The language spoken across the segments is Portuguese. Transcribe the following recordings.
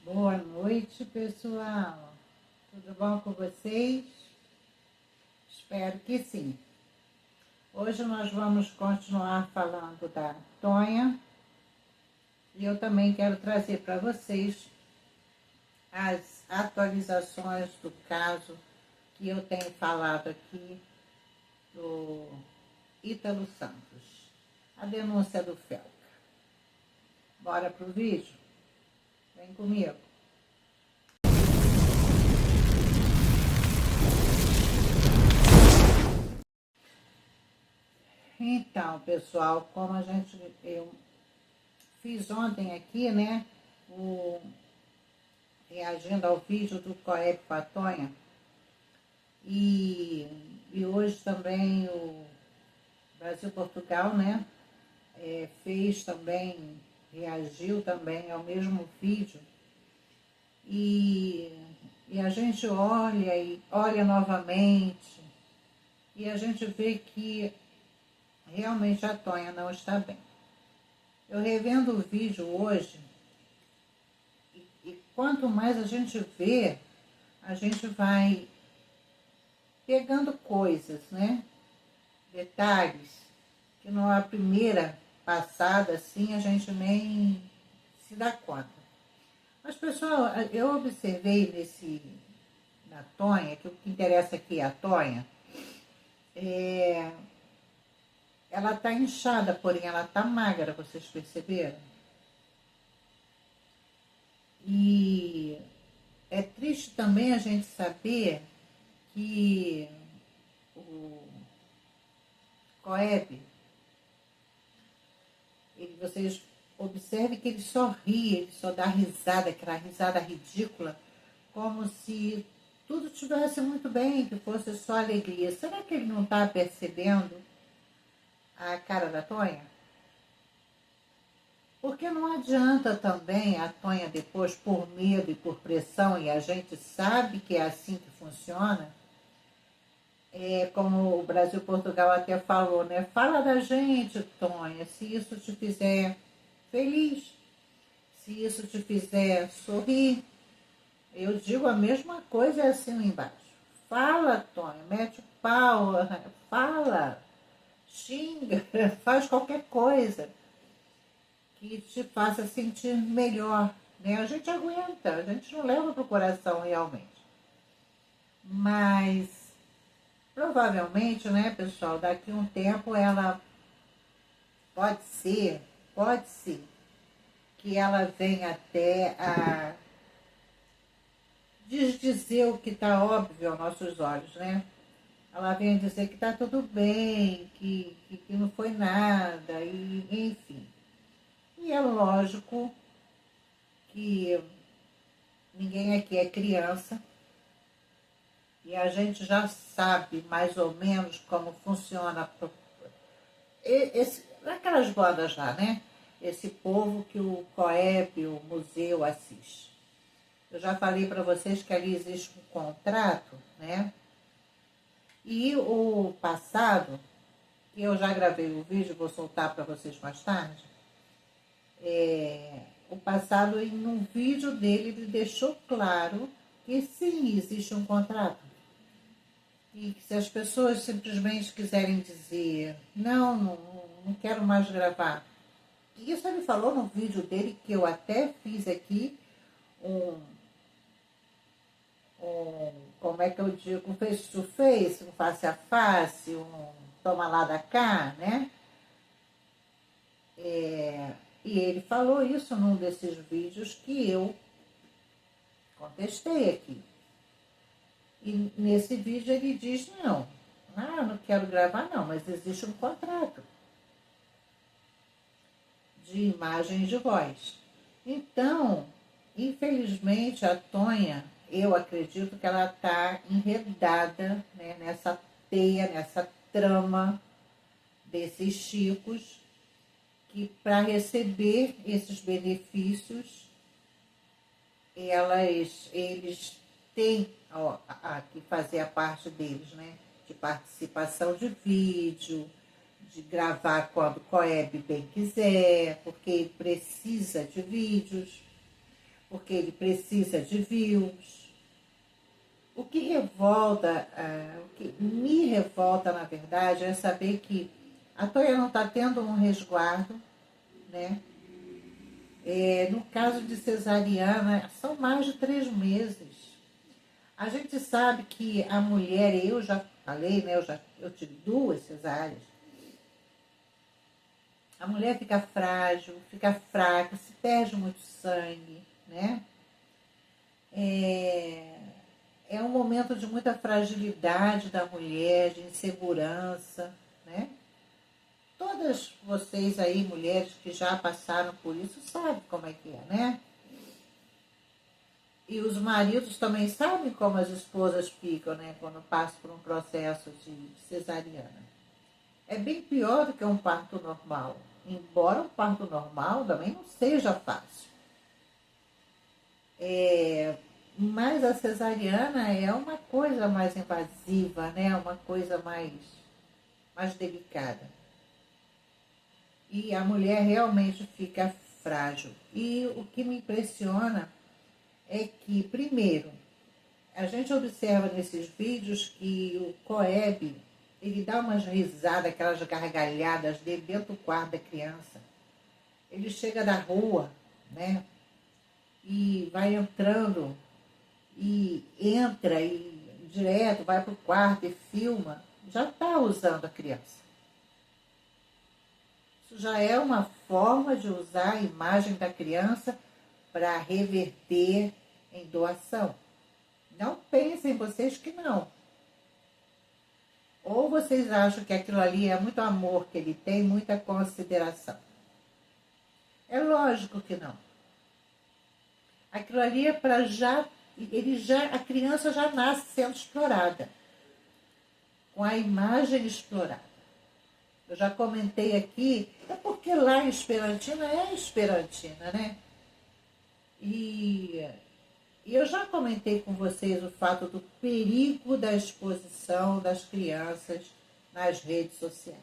Boa noite, pessoal. Tudo bom com vocês? Espero que sim. Hoje nós vamos continuar falando da Tonha e eu também quero trazer para vocês as atualizações do caso que eu tenho falado aqui do Ítalo Santos, a denúncia do Felca. Bora pro vídeo? Vem comigo. Então, pessoal, como eu fiz ontem aqui, né, reagindo ao vídeo do Coep Patonha, e hoje também o Brasil-Portugal, né, fez também, reagiu também ao mesmo vídeo, e, a gente olha e olha novamente, e a gente vê que realmente a Tonha não está bem. Eu revendo o vídeo hoje, e quanto mais a gente vê, a gente vai pegando coisas, né? Detalhes, que numa primeira passada, assim, a gente nem se dá conta. Mas, pessoal, eu observei na Tonha, que o que interessa aqui é a Tonha, ela tá inchada, porém ela tá magra, vocês perceberam? E é triste também a gente saber que o Coeb, vocês observem que ele só ri, ele só dá risada, aquela risada ridícula, como se tudo estivesse muito bem, que fosse só alegria. Será que ele não está percebendo a cara da Tonha? Porque não adianta também a Tonha depois, por medo e por pressão, e a gente sabe que é assim que funciona, como o Brasil-Portugal até falou, né? Fala da gente, Tonha, se isso te fizer feliz, se isso te fizer sorrir. Eu digo a mesma coisa assim lá embaixo. Fala, Tonha, mete o pau, fala, xinga, faz qualquer coisa que te faça sentir melhor, né? A gente aguenta, a gente não leva pro coração realmente. Mas provavelmente, né, pessoal, daqui a um tempo ela pode ser que ela venha até a dizer o que está óbvio aos nossos olhos, né? Ela venha dizer que está tudo bem, que não foi nada, e enfim. E é lógico que ninguém aqui é criança, e a gente já sabe mais ou menos como funciona aquelas bandas lá, né? Esse povo que o COEP, o museu, assiste. Eu já falei para vocês que ali existe um contrato, né? E o passado, que eu já gravei o vídeo, vou soltar para vocês mais tarde, o passado, em um vídeo dele, ele deixou claro que sim, existe um contrato. E que se as pessoas simplesmente quiserem dizer, não quero mais gravar. E isso ele falou no vídeo dele, que eu até fiz aqui como é que eu digo, um face to face, um face a face, um toma lá da cá, né? E ele falou isso num desses vídeos que eu contestei aqui. E nesse vídeo ele diz, eu não quero gravar não, mas existe um contrato de imagem e de voz. Então, infelizmente, a Tonha, eu acredito que ela está enredada, né, nessa teia, nessa trama desses chicos, que para receber esses benefícios, eles têm que fazer a parte deles, né? De participação de vídeo, de gravar quando o Coeb bem quiser, porque ele precisa de vídeos. porque ele precisa de views. O que revolta, o que me revolta, na verdade, é saber que a Tonha não está tendo um resguardo, né? No caso de cesariana, são mais de 3 meses. A gente sabe que a mulher, eu já falei, né? Eu tive 2 cesáreas. A mulher fica frágil, fica fraca, se perde muito sangue, né? É um momento de muita fragilidade da mulher, de insegurança, né? Todas vocês aí, mulheres que já passaram por isso, sabem como é que é, né? E os maridos também sabem como as esposas ficam, né? Quando passam por um processo de cesariana. É bem pior do que um parto normal. Embora um parto normal também não seja fácil. Mas a cesariana é uma coisa mais invasiva, né? Uma coisa mais delicada. E a mulher realmente fica frágil. E o que me impressiona é que, primeiro, a gente observa nesses vídeos que o Coeb, ele dá umas risadas, aquelas gargalhadas dele dentro do quarto da criança. Ele chega da rua, né? E vai entrando, e entra e direto, vai pro quarto e filma. Já está usando a criança. Isso já é uma forma de usar a imagem da criança para reverter em doação. Não pensem vocês que não. Ou vocês acham que aquilo ali é muito amor que ele tem, muita consideração. É lógico que não. Aquilo ali é para a criança já nasce sendo explorada, com a imagem explorada. Eu já comentei aqui, é porque lá em Esperantina é Esperantina, né? E eu já comentei com vocês o fato do perigo da exposição das crianças nas redes sociais.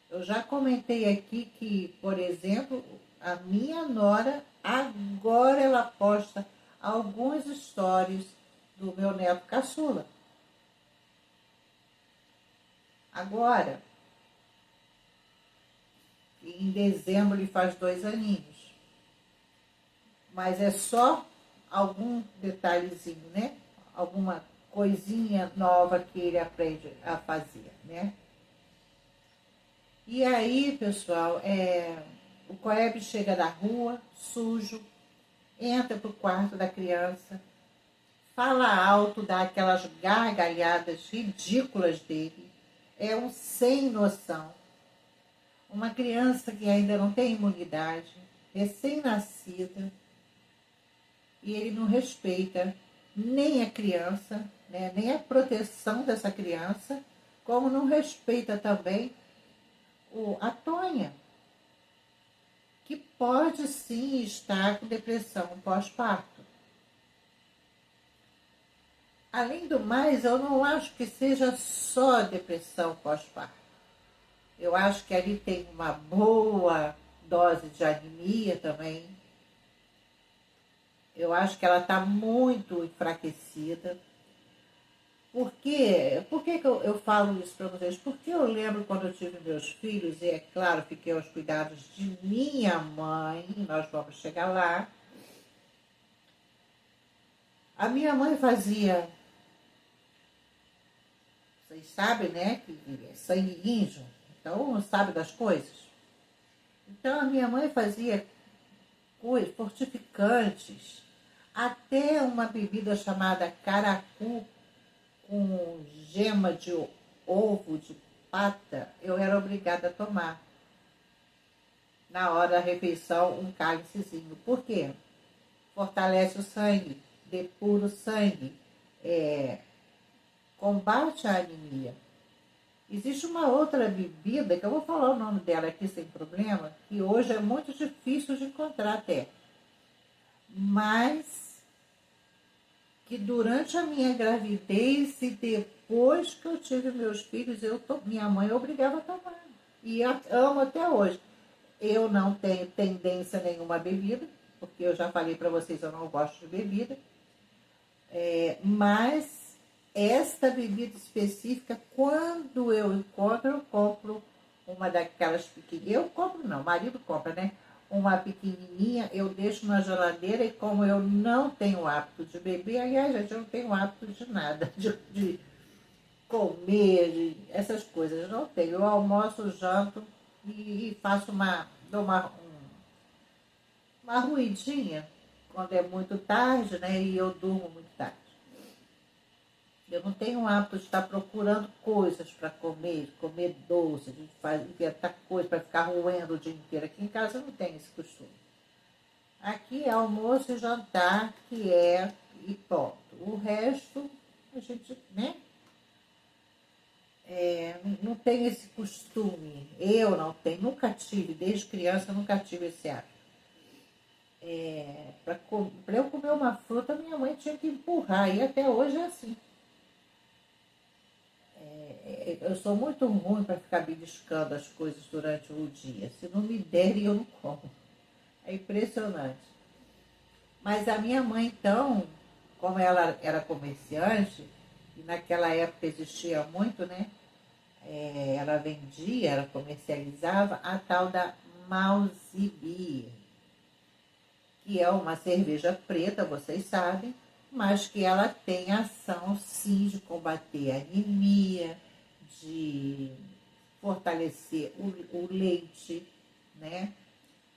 Eu já comentei aqui que, por exemplo, a minha nora, agora ela posta alguns stories do meu neto caçula. Agora, em dezembro ele faz 2 aninhos. Mas é só algum detalhezinho, né? Alguma coisinha nova que ele aprende a fazer, né? E aí, pessoal, o Coeb chega da rua, sujo, entra pro quarto da criança, fala alto, dá aquelas gargalhadas ridículas dele, é um sem noção. Uma criança que ainda não tem imunidade, recém-nascida, e ele não respeita nem a criança, né, nem a proteção dessa criança, como não respeita também a Tonha, que pode sim estar com depressão pós-parto. Além do mais, eu não acho que seja só depressão pós-parto. Eu acho que ali tem uma boa dose de anemia também. Eu acho que ela está muito enfraquecida. Por que eu falo isso para vocês? Porque eu lembro quando eu tive meus filhos, e é claro, fiquei aos cuidados de minha mãe, nós vamos chegar lá. A minha mãe fazia, vocês sabem, né, que é sangue índio, então não sabe das coisas. Então a minha mãe fazia coisas fortificantes, até uma bebida chamada caracu, com gema de ovo de pata, eu era obrigada a tomar. Na hora da refeição, um cálicezinho. Por quê? Fortalece o sangue, depura o sangue, combate a anemia. Existe uma outra bebida, que eu vou falar o nome dela aqui sem problema, que hoje é muito difícil de encontrar até. Mas que durante a minha gravidez e depois que eu tive meus filhos, minha mãe obrigava a tomar. E eu amo até hoje. Eu não tenho tendência nenhuma à bebida, porque eu já falei para vocês, eu não gosto de bebida. Mas esta bebida específica, quando eu encontro, eu compro uma daquelas pequenininhas. Eu compro não, o marido compra, né? Uma pequenininha, eu deixo na geladeira e como eu não tenho hábito de beber, aliás, gente, eu não tenho hábito de nada, de comer, essas coisas, eu não tenho. Eu almoço, janto e faço dou uma ruidinha quando é muito tarde, né? E eu durmo muito tarde. Eu não tenho o hábito de estar procurando coisas para comer doce, de inventar coisas para ficar roendo o dia inteiro. Aqui em casa eu não tenho esse costume. Aqui é almoço e jantar, que é e pronto. O resto, a gente, né? Não tem esse costume. Eu não tenho, nunca tive, desde criança eu nunca tive esse hábito. Para eu comer uma fruta, minha mãe tinha que empurrar, e até hoje é assim. Eu sou muito ruim para ficar beliscando as coisas durante o dia. Se não me derem, eu não como. É impressionante. Mas a minha mãe, então, como ela era comerciante, e naquela época existia muito, né? Ela vendia, ela comercializava a tal da Malzibir, que é uma cerveja preta, vocês sabem, mas que ela tem ação, sim, de combater a anemia, de fortalecer o leite, né?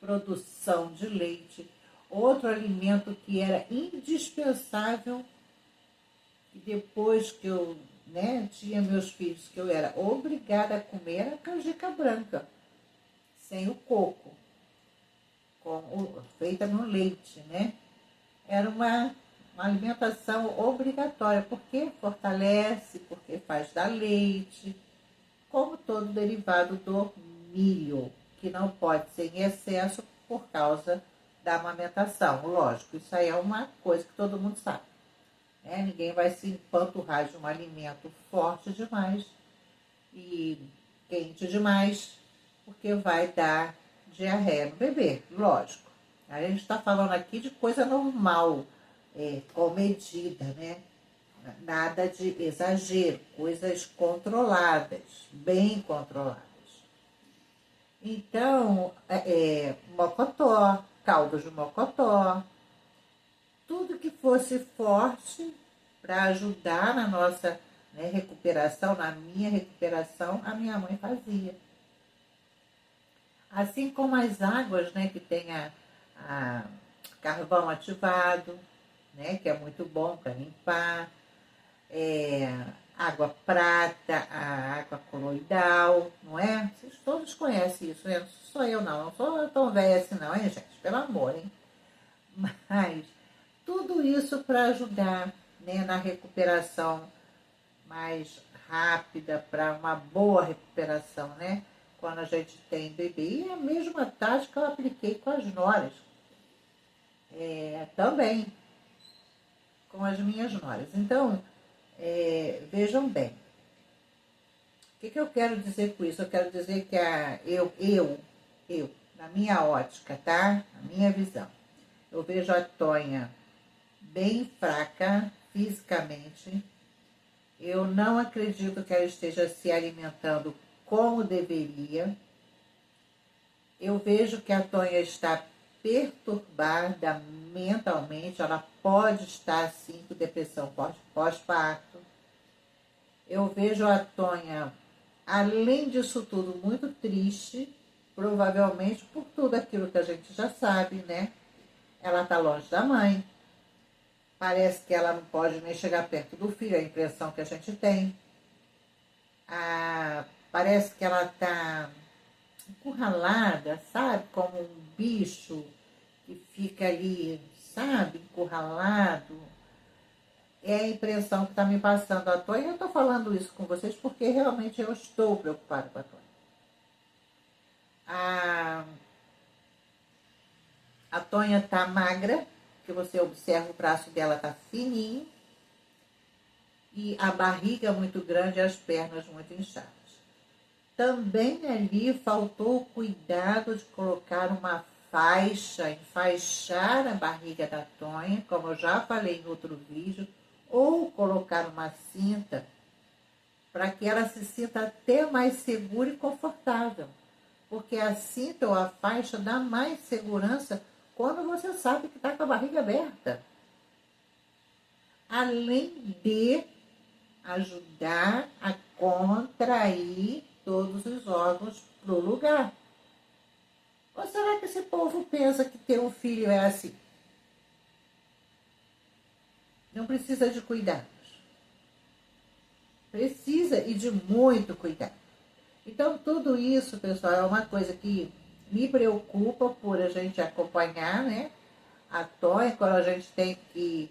Produção de leite. Outro alimento que era indispensável, e depois que eu, né, tinha meus filhos, que eu era obrigada a comer, era canjica branca, sem o coco, feita no leite, né? Era uma alimentação obrigatória, porque fortalece, porque faz dar leite, como todo derivado do milho, que não pode ser em excesso por causa da amamentação. Lógico, isso aí é uma coisa que todo mundo sabe. Né? Ninguém vai se empanturrar de um alimento forte demais e quente demais, porque vai dar diarreia no bebê, lógico. A gente está falando aqui de coisa normal, comedida, né? Nada de exagero, coisas controladas, bem controladas. Então, mocotó, caldo de mocotó, tudo que fosse forte para ajudar na nossa, né, recuperação, na minha recuperação, a minha mãe fazia. Assim como as águas, né, que tem a carvão ativado, né, que é muito bom para limpar, água prata, a água coloidal, não é? Vocês todos conhecem isso, né? Não sou eu não sou tão velha assim não, hein, gente? Pelo amor, hein? Mas tudo isso para ajudar, né, na recuperação mais rápida, para uma boa recuperação, né? Quando a gente tem bebê. E a mesma tática eu apliquei com as noras. Também com as minhas noras. Então, vejam bem. O que eu quero dizer com isso? Eu quero dizer que eu, na minha ótica, tá? Na minha visão, eu vejo a Tonha bem fraca fisicamente. Eu não acredito que ela esteja se alimentando como deveria. Eu vejo que a Tonha está perturbada mentalmente, ela pode estar sim com depressão pós-parto. Eu vejo a Tonha, além disso tudo, muito triste, provavelmente por tudo aquilo que a gente já sabe, né? Ela está longe da mãe, parece que ela não pode nem chegar perto do filho, é a impressão que a gente tem. Parece que ela está encurralada, sabe? Como um bicho que fica ali, sabe? Encurralado. É a impressão que está me passando a Tonha. Eu estou falando isso com vocês porque realmente eu estou preocupada com a Tonha. A Tonha está magra, que você observa o braço dela está fininho, e a barriga muito grande e as pernas muito inchadas. também ali faltou o cuidado de colocar uma faixa, enfaixar a barriga da Tonha, como eu já falei em outro vídeo, ou colocar uma cinta para que ela se sinta até mais segura e confortável. Porque a cinta ou a faixa dá mais segurança quando você sabe que está com a barriga aberta. Além de ajudar a contrair todos os órgãos para o lugar. Ou será que esse povo pensa que ter um filho é assim? Não precisa de cuidados. Precisa e de muito cuidado. Então, tudo isso, pessoal, é uma coisa que me preocupa por a gente acompanhar, né? A Tonha, quando a gente tem que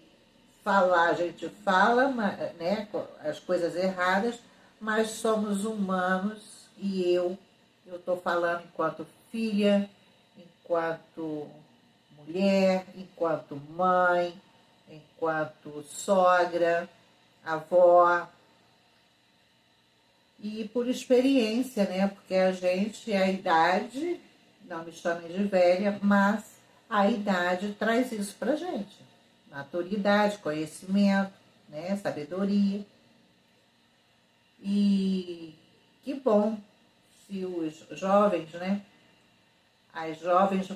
falar, a gente fala, né? As coisas erradas, mas somos humanos e eu estou falando enquanto filha, enquanto mulher, enquanto mãe, enquanto sogra, avó, e por experiência, né? Porque a idade, não me chamem de velha, mas a idade traz isso pra gente. Maturidade, conhecimento, né? Sabedoria. E que bom se os jovens, né? As jovens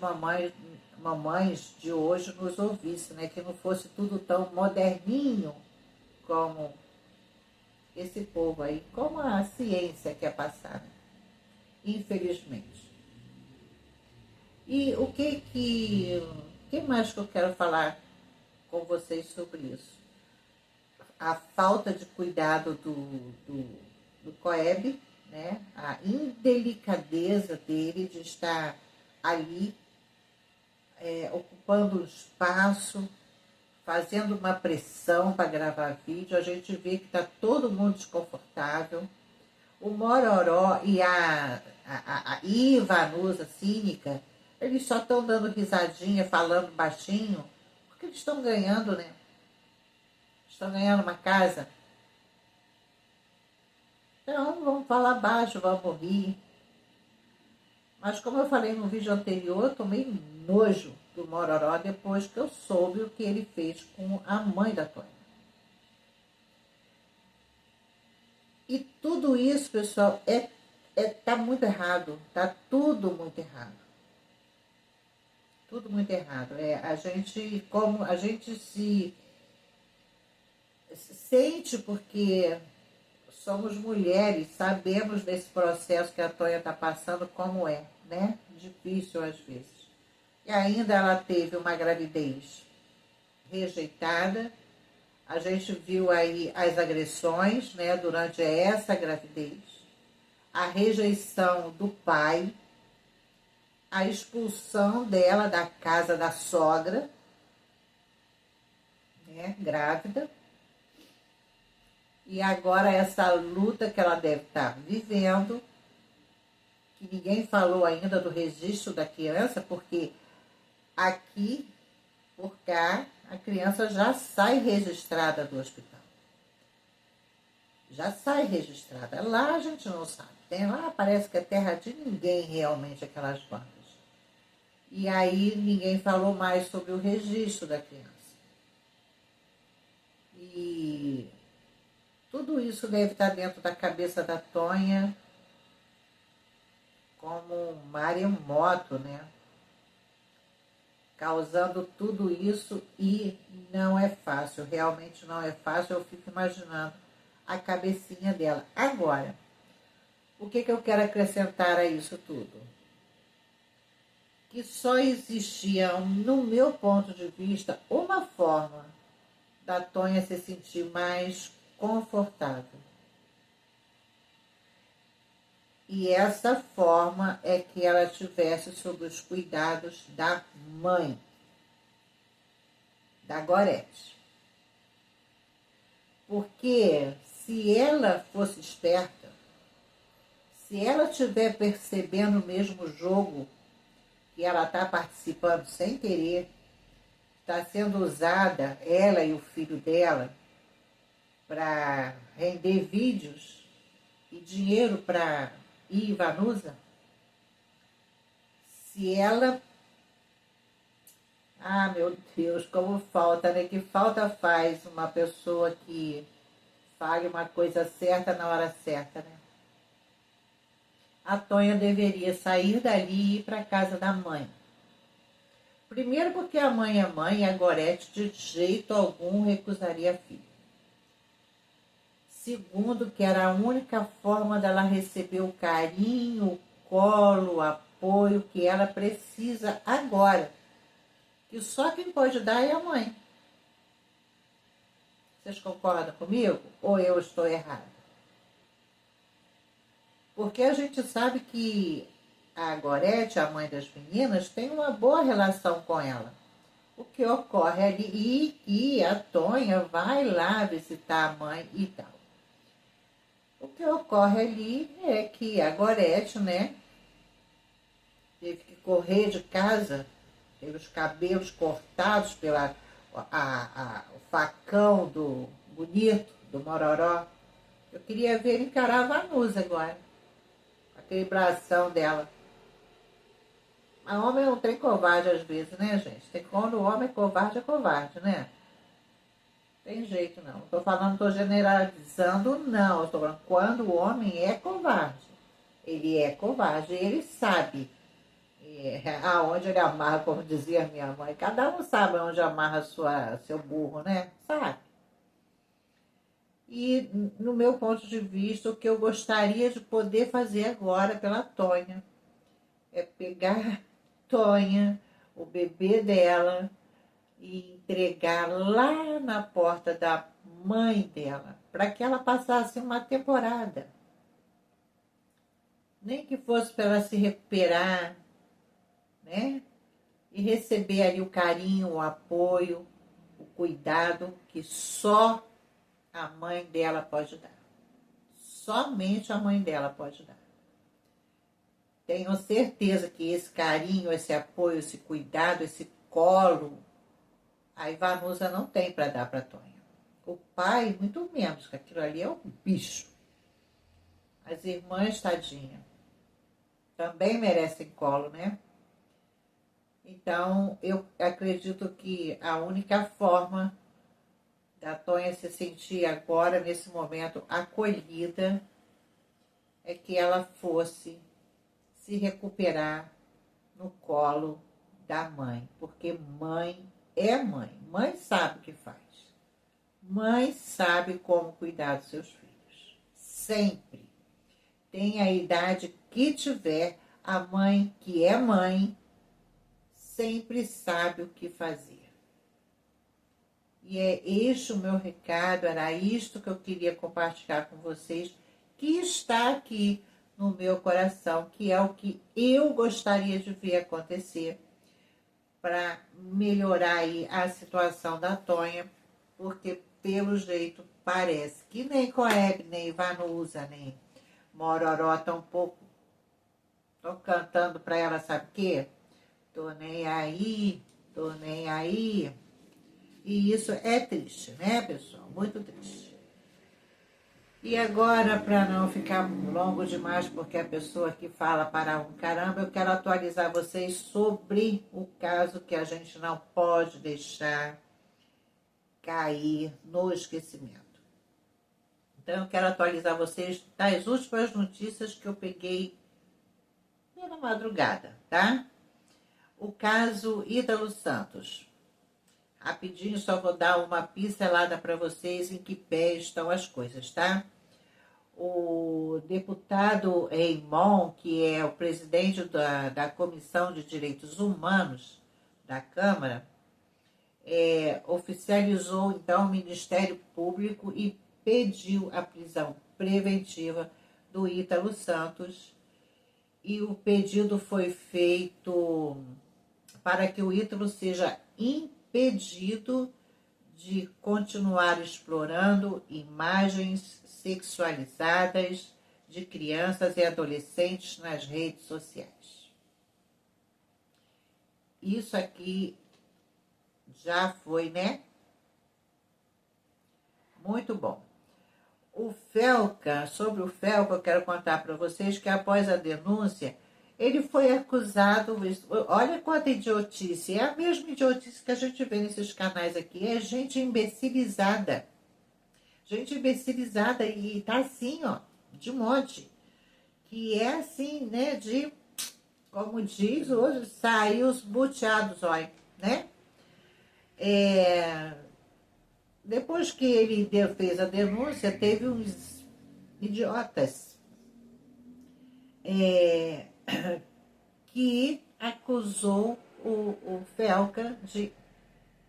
mamães de hoje nos ouvissem, né? Que não fosse tudo tão moderninho como esse povo aí, como a ciência quer passar, né? Infelizmente. E que mais que eu quero falar com vocês sobre isso? A falta de cuidado do Coeb, né? A indelicadeza dele de estar ali ocupando um espaço, fazendo uma pressão para gravar vídeo. A gente vê que está todo mundo desconfortável. O Mororó e a Ivanusa cínica, eles só estão dando risadinha, falando baixinho, porque eles estão ganhando, né? Estão ganhando uma casa. Então, vamos falar baixo, vamos rir. Mas como eu falei no vídeo anterior, eu tomei nojo do Mororó depois que eu soube o que ele fez com a mãe da Tonha. E tudo isso, pessoal, tá muito errado. Tá tudo muito errado. Tudo muito errado. Como a gente se sente, porque somos mulheres, sabemos desse processo que a Tonha está passando, como é, né? Difícil às vezes. E ainda ela teve uma gravidez rejeitada. A gente viu aí as agressões, né, durante essa gravidez, a rejeição do pai, a expulsão dela da casa da sogra, né, grávida, e agora essa luta que ela deve estar vivendo, que ninguém falou ainda do registro da criança, porque aqui, por cá, a criança já sai registrada do hospital. Já sai registrada. Lá a gente não sabe. Lá parece que é terra de ninguém realmente, aquelas bandas. E aí ninguém falou mais sobre o registro da criança. E tudo isso deve estar dentro da cabeça da Tonha como um maremoto, né? Causando tudo isso, e não é fácil, realmente não é fácil. Eu fico imaginando a cabecinha dela. Agora, o que eu quero acrescentar a isso tudo? Que só existia, no meu ponto de vista, uma forma da Tonha se sentir mais confortável. E essa forma é que ela tivesse sob os cuidados da mãe, da Gorete. Porque se ela fosse esperta, se ela estiver percebendo o mesmo jogo que ela está participando sem querer, está sendo usada, ela e o filho dela, para render vídeos e dinheiro para e Vanusa, se ela... Ah, meu Deus, como falta, né? Que falta faz uma pessoa que fale uma coisa certa na hora certa, né? A Tonha deveria sair dali e ir para casa da mãe. Primeiro porque a mãe é mãe e a Gorete de jeito algum recusaria a filha. Segundo, que era a única forma dela receber o carinho, o colo, o apoio que ela precisa agora. Que só quem pode dar é a mãe. Vocês concordam comigo? Ou eu estou errada? Porque a gente sabe que a Gorete, a mãe das meninas, tem uma boa relação com ela. O que ocorre ali, e a Tonha vai lá visitar a mãe e tal. O que ocorre ali é que a Gorete, né, teve que correr de casa, teve os cabelos cortados pela o facão do bonito, do Mororó. Eu queria ver ele encarar a Vanusa agora, aquele bração dela. Mas homem é um trem covarde às vezes, né, gente? Tem quando o homem é covarde, né? Tem jeito não. Não tô falando, não tô generalizando, não. Eu tô falando quando o homem é covarde. Ele é covarde, ele sabe aonde ele amarra, como dizia minha mãe. Cada um sabe onde amarra seu burro, né? Sabe? E, no meu ponto de vista, o que eu gostaria de poder fazer agora pela Tonha é pegar Tonha, o bebê dela, e entregar lá na porta da mãe dela, para que ela passasse uma temporada. Nem que fosse para ela se recuperar, né? E receber ali o carinho, o apoio, o cuidado que só a mãe dela pode dar. Somente a mãe dela pode dar. Tenho certeza que esse carinho, esse apoio, esse cuidado, esse colo, a Ivanusa não tem para dar para Tonha. O pai, muito menos, que aquilo ali é um bicho. As irmãs, tadinha, também merecem colo, né? Então, eu acredito que a única forma da Tonha se sentir agora, nesse momento, acolhida, é que ela fosse se recuperar no colo da mãe. Porque mãe é mãe. Mãe sabe o que faz. Mãe sabe como cuidar dos seus filhos. Sempre. Tem a idade que tiver, a mãe que é mãe sempre sabe o que fazer. E é este o meu recado, era isto que eu queria compartilhar com vocês, que está aqui no meu coração, que é o que eu gostaria de ver acontecer para melhorar aí a situação da Tonha, porque pelo jeito parece que nem Coeb, nem Vanusa, nem Mororó tampouco estão cantando para ela, sabe o quê? Tô nem aí, tô nem aí. E isso é triste, né, pessoal? Muito triste. E agora, para não ficar longo demais, porque a pessoa que fala para um caramba, eu quero atualizar vocês sobre o caso que a gente não pode deixar cair no esquecimento. Então, eu quero atualizar vocês das últimas notícias que eu peguei pela madrugada, tá? O caso Ítalo Santos. Rapidinho, só vou dar uma pincelada para vocês em que pé estão as coisas, tá? O deputado Raymond, que é o presidente da Comissão de Direitos Humanos da Câmara, oficializou, então, o Ministério Público e pediu a prisão preventiva do Ítalo Santos. E o pedido foi feito para que o Ítalo seja impedido de continuar explorando imagens sexualizadas de crianças e adolescentes nas redes sociais. Isso aqui já foi, né? Muito bom. o Felca, sobre o Felca, eu quero contar para vocês que após a denúncia, ele foi acusado, olha quanta idiotice, é a mesma idiotice que a gente vê nesses canais aqui, é gente imbecilizada e tá assim, ó, de monte, que é assim, né, de, como diz hoje, saiu os buteados, olha, né? Depois que ele fez a denúncia, teve uns idiotas que acusou o Felca de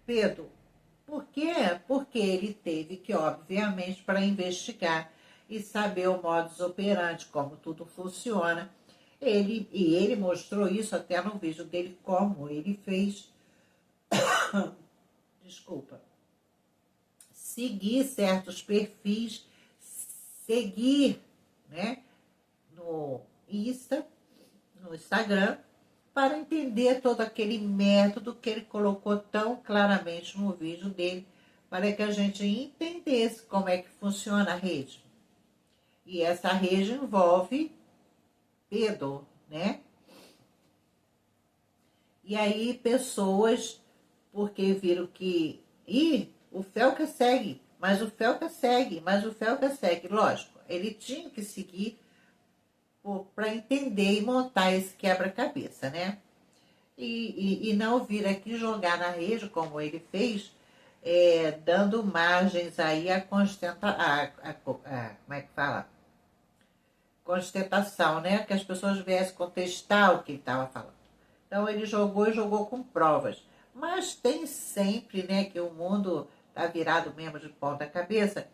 Pedro. Por quê? Porque ele teve que, obviamente, para investigar e saber o modus operandi, como tudo funciona. Ele mostrou isso até no vídeo dele, como ele fez, desculpa, seguir certos perfis, seguir, né, no Instagram, para entender todo aquele método que ele colocou tão claramente no vídeo dele, para que a gente entendesse como é que funciona a rede. E essa rede envolve Pedro, né? E aí pessoas, porque viram que o Felca segue, mas o Felca segue, mas o Felca segue. Lógico, ele tinha que seguir para entender e montar esse quebra-cabeça, né? E não vir aqui jogar na rede, como ele fez, dando margens aí a como é que fala? Constatação, né? Que as pessoas viessem contestar o que ele estava falando. Então ele jogou e jogou com provas. Mas tem sempre, né, que o mundo está virado mesmo de ponta cabeça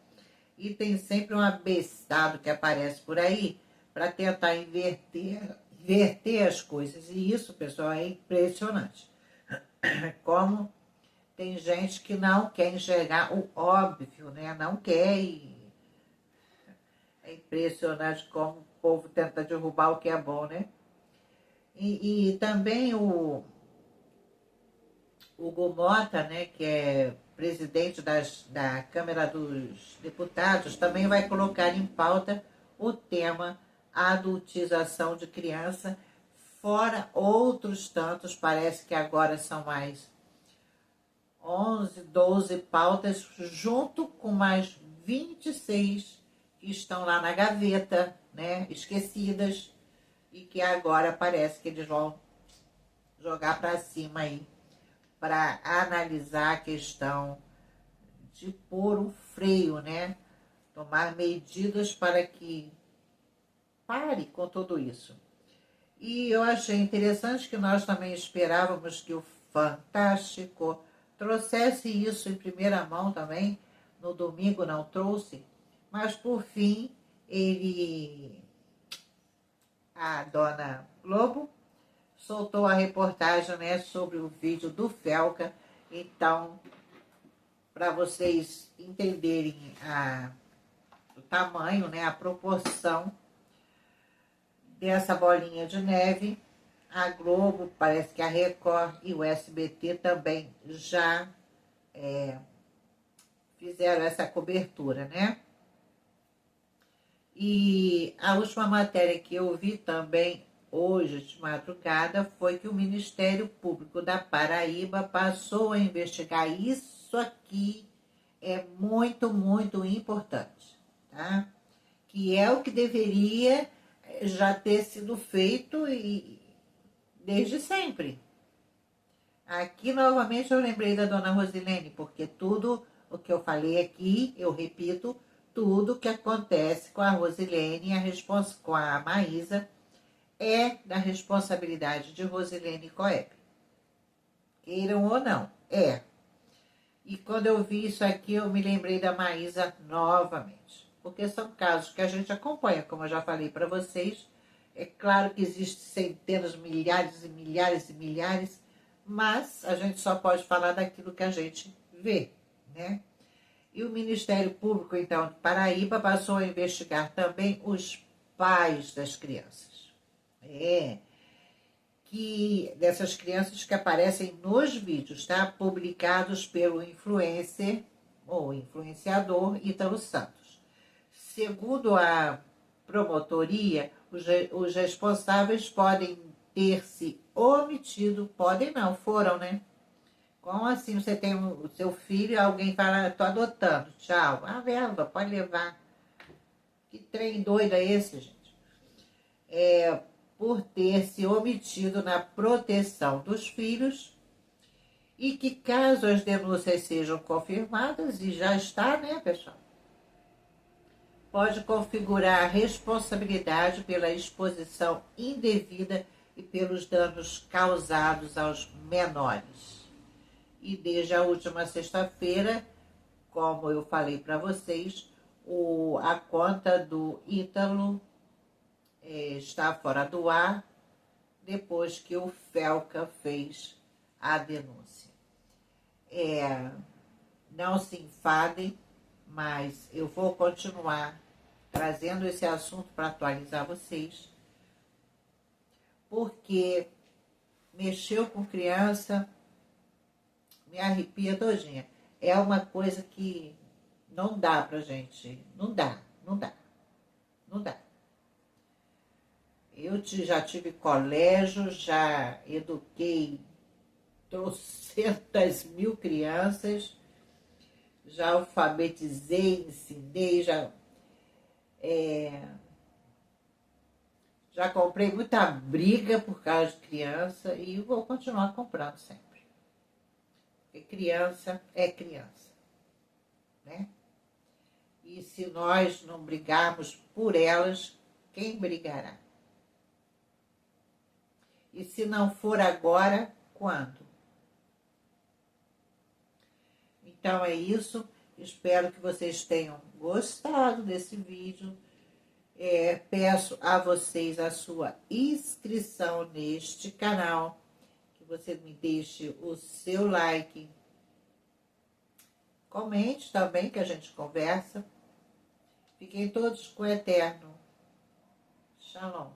e tem sempre um abestado que aparece por aí para tentar inverter as coisas. E isso, pessoal, é impressionante. Como tem gente que não quer enxergar o óbvio, né? Não quer e é impressionante como o povo tenta derrubar o que é bom, né? E também o Hugo Mota, né, que é presidente da Câmara dos Deputados, também vai colocar em pauta o tema adultização de criança, fora outros tantos, parece que agora são mais 11, 12 pautas, junto com mais 26 que estão lá na gaveta, né, esquecidas, e que agora parece que eles vão jogar para cima aí, para analisar a questão de pôr um freio, né? Tomar medidas para que pare com tudo isso. E eu achei interessante que nós também esperávamos que o Fantástico trouxesse isso em primeira mão também. No domingo não trouxe, mas por fim a dona Globo soltou a reportagem, né, sobre o vídeo do Felca. Então, para vocês entenderem o tamanho, né, a proporção dessa bolinha de neve, a Globo, parece que a Record e o SBT também já fizeram essa cobertura, né? E a última matéria que eu vi também hoje de madrugada foi que o Ministério Público da Paraíba passou a investigar. Isso aqui é muito, muito importante, tá? Que é o que deveria já ter sido feito e desde sempre. Aqui, novamente, eu lembrei da dona Rosilene, porque tudo o que eu falei aqui, eu repito, tudo que acontece com a Rosilene e com a Maísa é da responsabilidade de Rosilene Coep. Queiram ou não, é. E quando eu vi isso aqui, eu me lembrei da Maísa novamente. Porque são casos que a gente acompanha, como eu já falei para vocês. É claro que existem centenas, milhares e milhares e milhares, mas a gente só pode falar daquilo que a gente vê, né? E o Ministério Público, então, de Paraíba passou a investigar também os pais das crianças. Dessas crianças que aparecem nos vídeos, tá? Publicados pelo influencer ou influenciador Ítalo Santos. Segundo a promotoria, os responsáveis podem ter se omitido, podem não, foram, né? Como assim você tem o seu filho e alguém fala, tô adotando, tchau. Ah, verba, pode levar. Que trem doido é esse, gente? Por ter se omitido na proteção dos filhos e que caso as denúncias sejam confirmadas, e já está, né, pessoal? Pode configurar a responsabilidade pela exposição indevida e pelos danos causados aos menores. E desde a última sexta-feira, como eu falei para vocês, a conta do Ítalo está fora do ar depois que o Felca fez a denúncia. Não se enfadem, mas eu vou continuar trazendo esse assunto para atualizar vocês, porque mexeu com criança, me arrepia todinha. É uma coisa que não dá pra gente, não dá. Eu já tive colégio, já eduquei trocentas mil crianças, já alfabetizei, ensinei, já comprei muita briga por causa de criança e vou continuar comprando sempre. Porque criança é criança, né? E se nós não brigarmos por elas, quem brigará? E se não for agora, quando? Então é isso. Espero que vocês tenham gostado desse vídeo. Peço a vocês a sua inscrição neste canal, que você me deixe o seu like, comente também que a gente conversa. Fiquem todos com o eterno Shalom.